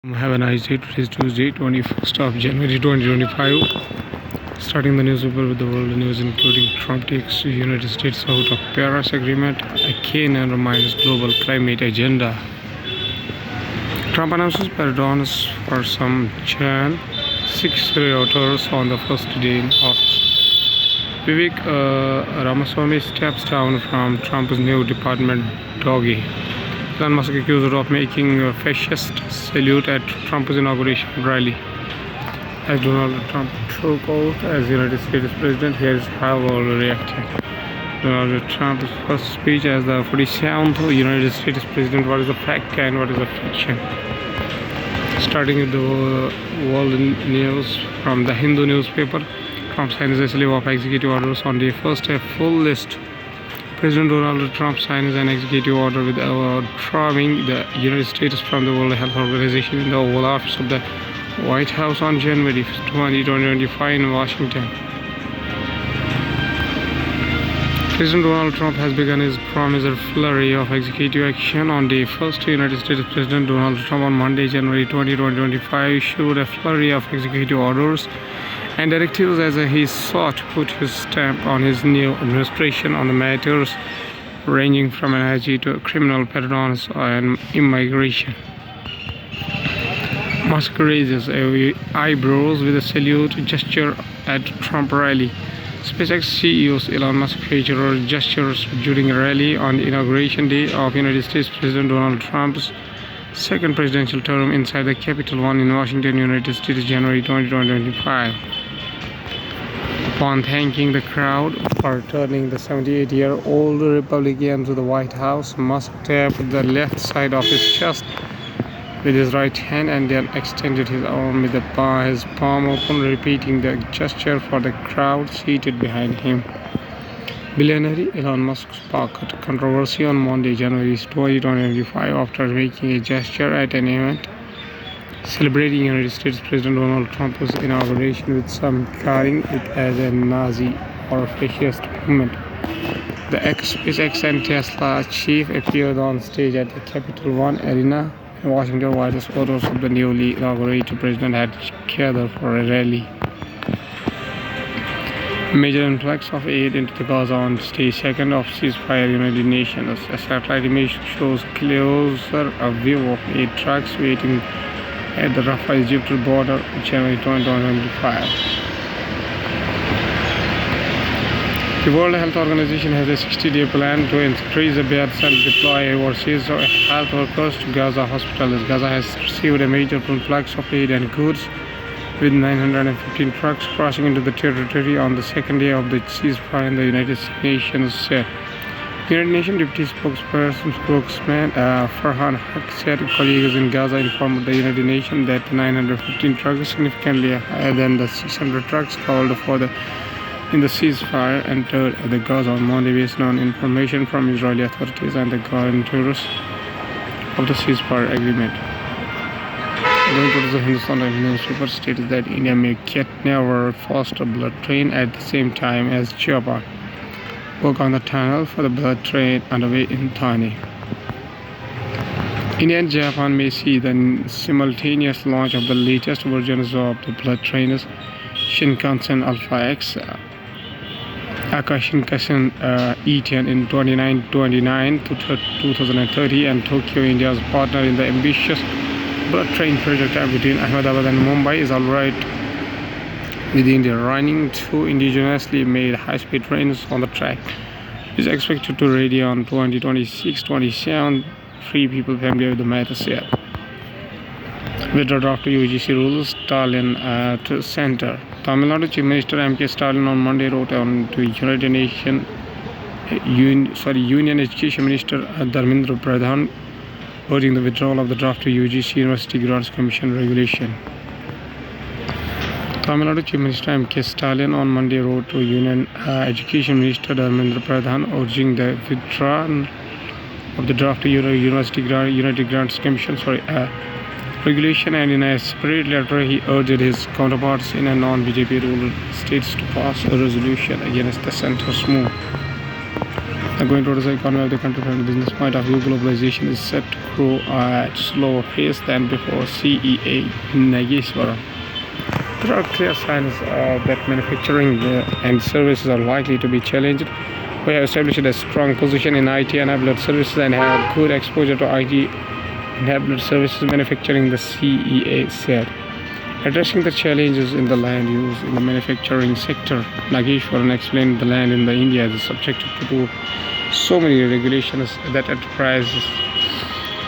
Have a nice day. Today is Tuesday, 21st of January 2025. Starting the newspaper with the world news, including Trump takes United States out of Paris Agreement, again and reminds global climate agenda. Trump announces pardons for some Jan 6 rioters on the first day in office. Vivek Ramaswamy steps down from Trump's new department doggy. Elon Musk accused of making a fascist salute at Trump's inauguration rally. As Donald Trump took oath as United States President, here is how all reacted. Donald Trump's first speech as the 47th United States President. What is a fact and what is a fiction? Starting with the world news from the Hindu newspaper, Trump signs a slew of executive orders on day first, a full list. President Donald Trump signs an executive order withdrawing the United States from the World Health Organization in the Oval Office of the White House on January 20, 2025 in Washington. President Donald Trump has begun his promised flurry of executive action on day first. United States President Donald Trump on Monday, January 20, 2025 issued a flurry of executive orders and directives as he sought to put his stamp on his new administration on the matters ranging from energy to criminal pardons and immigration. Musk raises eyebrows with a salute gesture at Trump rally. SpaceX CEO Elon Musk featured gestures during a rally on the inauguration day of United States President Donald Trump's second presidential term inside the Capitol One in Washington, United States, January 20, 2025. Upon thanking the crowd for turning the 78-year-old Republican to the White House, Musk tapped the left side of his chest with his right hand and then extended his arm with his palm open, repeating the gesture for the crowd seated behind him. Billionaire Elon Musk sparked controversy on Monday, January 20, 2025 after making a gesture at an event celebrating United States President Donald Trump's inauguration, with some calling it as a Nazi or fascist movement. The SpaceX and Tesla chief appeared on stage at the Capitol One Arena in Washington, while the supporters of the newly inaugurated president had gathered for a rally. Major influx of aid into the Gaza on day second of ceasefire. United Nations. A satellite image shows closer a view of aid trucks waiting at the Rafah Egypt border, January 2025. The World Health Organization has a 60-day plan to increase the beds and deploy overseas health workers to Gaza hospitals. Gaza has received a major influx of aid and goods, with 915 trucks crossing into the territory on the second day of the ceasefire, and the United Nations said. United Nations Deputy Spokesman Farhan Haq said colleagues in Gaza informed the United Nations that 915 trucks, significantly higher than the 600 trucks called for in the ceasefire, entered the Gaza on Monday based on information from Israeli authorities and the guarantors of the ceasefire agreement. Going to the Hindustan newspaper stated that India may yet never foster blood train at the same time as Japan. Work on the tunnel for the blood train underway in Thane. India and Japan may see the simultaneous launch of the latest versions of the blood trains Shinkansen Alpha X, Akashinkansen E10 in 2029 to 2030, and Tokyo, India's partner in the ambitious blood train project between Ahmedabad and Mumbai, is alright with India running two indigenously made high-speed trains on the track. It is expected to ready on 2026-27. Three people familiar with the matter said. Withdraw after UGC rules, Stalin at center. Tamil Nadu Chief Minister M.K. Stalin on Monday wrote on to United Nations Union Education Minister Dharmendra Pradhan, urging the withdrawal of the draft UGC University Grants Commission regulation. Tamil Nadu Chief Minister M.K. Stalin on Monday wrote to Union Education Minister Dharmendra Pradhan, urging the withdrawal of the draft United Grants Commission regulation, and in a separate letter he urged his counterparts in a non-BJP ruled states to pass a resolution against the centre's move. Going towards the economy of the country from the business point of view, globalization is set to grow at slower pace than before CEA Nageswara. There are clear signs that manufacturing and services are likely to be challenged. We have established a strong position in IT-enabled services and have good exposure to IT-enabled services manufacturing, the CEA said. Addressing the challenges in the land use in the manufacturing sector, Nageshwaran explained the land in India is subjected to so many regulations that enterprises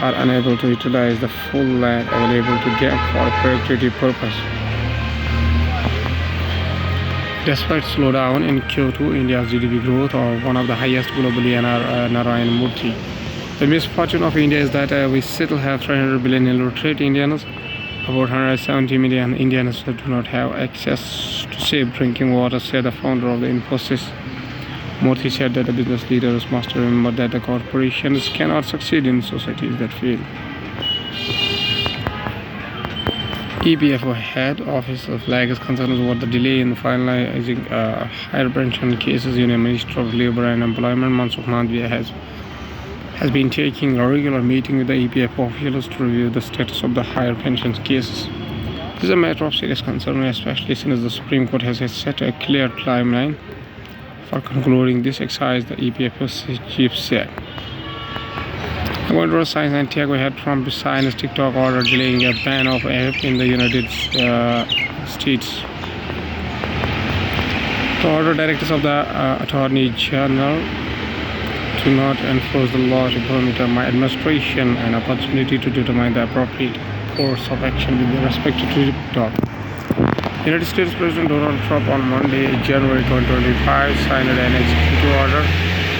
are unable to utilize the full land available to them for a productive purpose. Despite slowdown in Q2, India's GDP growth are one of the highest globally, Narayan Murthy. The misfortune of India is that we still have 300 billion illiterate Indians. About 170 million Indians do not have access to safe drinking water, said the founder of the Infosys. Murthy said that the business leaders must remember that the corporations cannot succeed in societies that fail. EPFO head office flags concerns over the delay in finalizing higher pension cases. Union Minister of Labour and Employment Mansukh Mandviya has been taking a regular meeting with the EPFO officials to review the status of the higher pensions cases. This is a matter of serious concern, especially since the Supreme Court has set a clear timeline for concluding this exercise, the EPFO chief said. Going to science and tech, we had Trump to sign a TikTok order delaying a ban of app in the United States. The order directors of the Attorney General to not enforce the law to permit my administration an opportunity to determine the appropriate course of action with respect to TikTok. United States President Donald Trump on Monday, January 2025, signed an executive order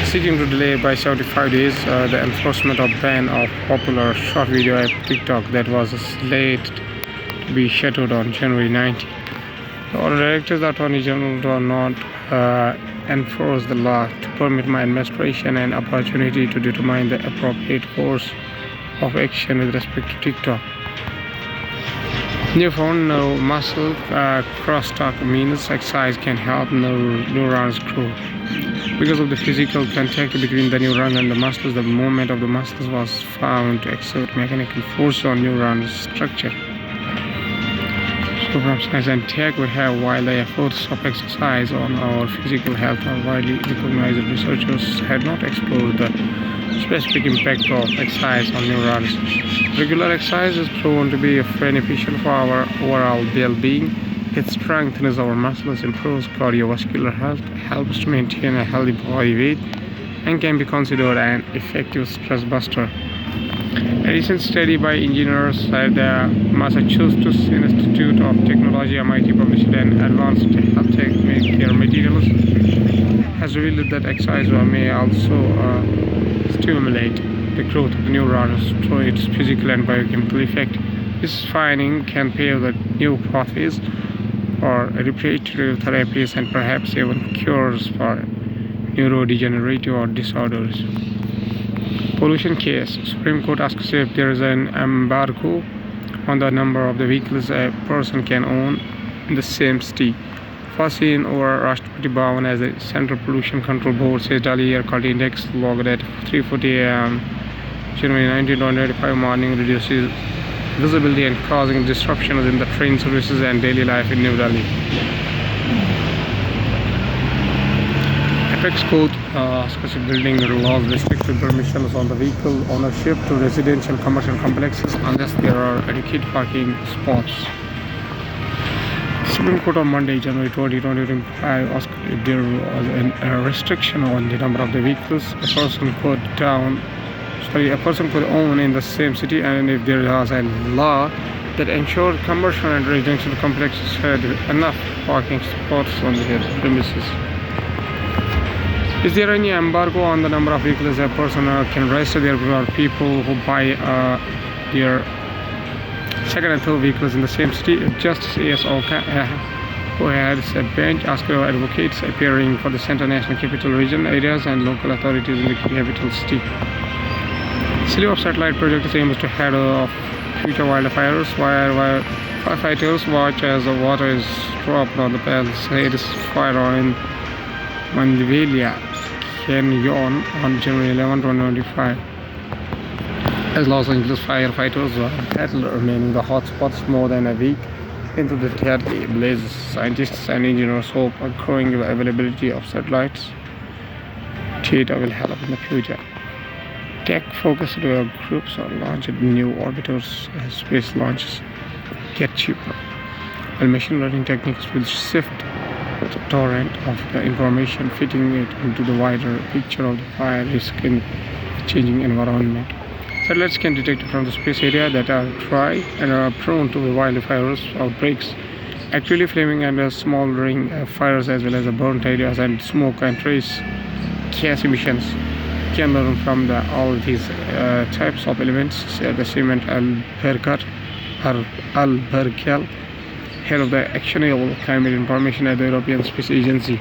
seeking to delay by 75 days the enforcement of ban of popular short video app TikTok that was slated to be scheduled on January 19. The order directs the Attorney General to not enforce the law to permit my administration an opportunity to determine the appropriate course of action with respect to TikTok. Newfound nerve muscle crosstalk means exercise can help neurons grow. Because of the physical contact between the neuron and the muscles, the movement of the muscles was found to exert mechanical force on neuron structure. So from science and tech, we have while the efforts of exercise on our physical health are widely recognized, researchers had not explored the specific impact of exercise on neurons. Regular exercise is proven to be beneficial for our overall well-being. It strengthens our muscles, improves cardiovascular health, helps to maintain a healthy body weight, and can be considered an effective stress buster. A recent study by engineers at the Massachusetts Institute of Technology (MIT) published in Advanced Health Care Materials has revealed that exercise may also stimulate the growth of neurons through its physical and biochemical effect. This finding can pave the new pathways for reparative therapies and perhaps even cures for neurodegenerative disorders. Pollution case. Supreme Court asks if there is an embargo on the number of the vehicles a person can own in the same city. First seen over Rashtrapati Bhavan as the Central Pollution Control Board says Delhi air quality index logged at 3:40 a.m. January 19, 2025 morning reduces visibility and causing disruptions in the train services and daily life in New Delhi. Apex Court asks building laws restricted permissions on the vehicle ownership to residential commercial complexes unless there are adequate parking spots. Supreme Court on Monday, January 20, 2025 asked if there was a restriction on the number of the vehicles a person could own in the same city, and if there was a law that ensured commercial and residential complexes had enough parking spots on their premises. Is there any embargo on the number of vehicles a person can register? There are people who buy their second and third vehicles in the same city. Justice A.S. Oka, who heads a bench, asked advocates appearing for the Central National Capital Region areas and local authorities in the capital city. Slew of satellite projects aims to head off future wildfires while firefighters watch as the water is dropped on the Palisades fire in Mandevilla Canyon on January 11, 2025. As Los Angeles firefighters battle remaining the hotspots more than a week into the deadly blazes, scientists and engineers hope a growing availability of satellites data will help in the future. Tech-focused groups are launching new orbiters as space launches get cheaper, while machine learning techniques will sift the torrent of the information, fitting it into the wider picture of the fire risk in the changing environment. Satellites can detect from the space area that are dry and are prone to wildfires outbreaks, actively flaming and smoldering fires, as well as burnt areas and smoke and trace gas emissions. Can learn from all these types of elements, said the cement Albercal, head of the actionable climate information at the European Space Agency.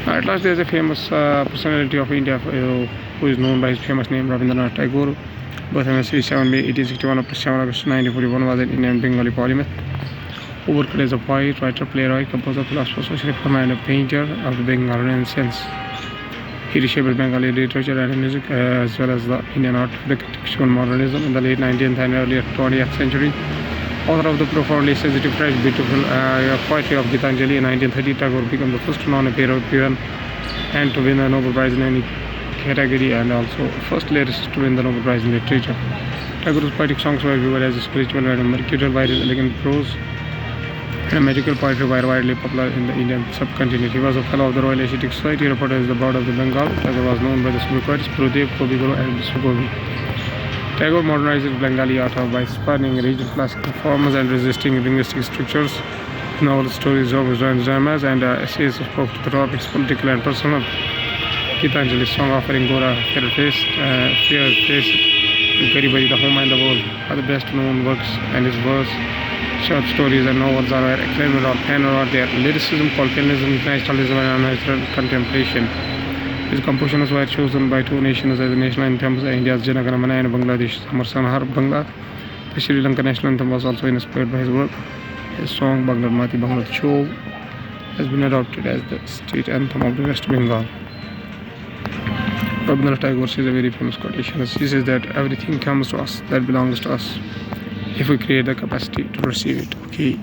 At last, there is a famous personality of India who is known by his famous name Rabindranath Tagore. Birth on 7 May 1861 up to 7 August 1941, was an Indian Bengali polymath who worked as a poet, writer, playwright, composer, philosopher, social reformer, and a painter of the Bengal Renaissance. He reshaped Bengali literature and music, as well as the Indian art of the contextual modernism in the late 19th and early 20th century. Author of the profoundly sensitive, fresh, beautiful poetry of Gitanjali in 1930, Tagore became the first non-European and to win a Nobel Prize in any category, and also first lyricist to win the Nobel Prize in Literature. Tagore's poetic songs were viewed as spiritual and mercurial by his elegant prose, and magical poetry were widely popular in the Indian subcontinent. He was a fellow of the Royal Asiatic Society, reported as the bird of the Bengal. Tagore was known by the poets Gurudev, Kobiguru, and Sugovi. Tagore modernized Bengali art by spurning regional classical forms and resisting linguistic structures. Novels, stories, jokes, dramas, and essays spoke to the topics political and personal. Gitanjali song offering Gora, Fair Face, Garibari, The Home and the World are the best known works, and his verse, short stories, and novels are acclaimed or panel or their lyricism, colloquialism, nationalism, and unnatural contemplation. His compositions were chosen by two nations as the national anthems, India's Jana Gana Mana and Bangladesh's Amar Sanhar Bangla. The Sri Lankan national anthem was also inspired by his work. His song Bangla Mati Bangla Chol has been adopted as the state anthem of the West Bengal. Rabindranath Tagore is a very famous quotation. He says that everything comes to us that belongs to us if we create the capacity to receive it. Okay.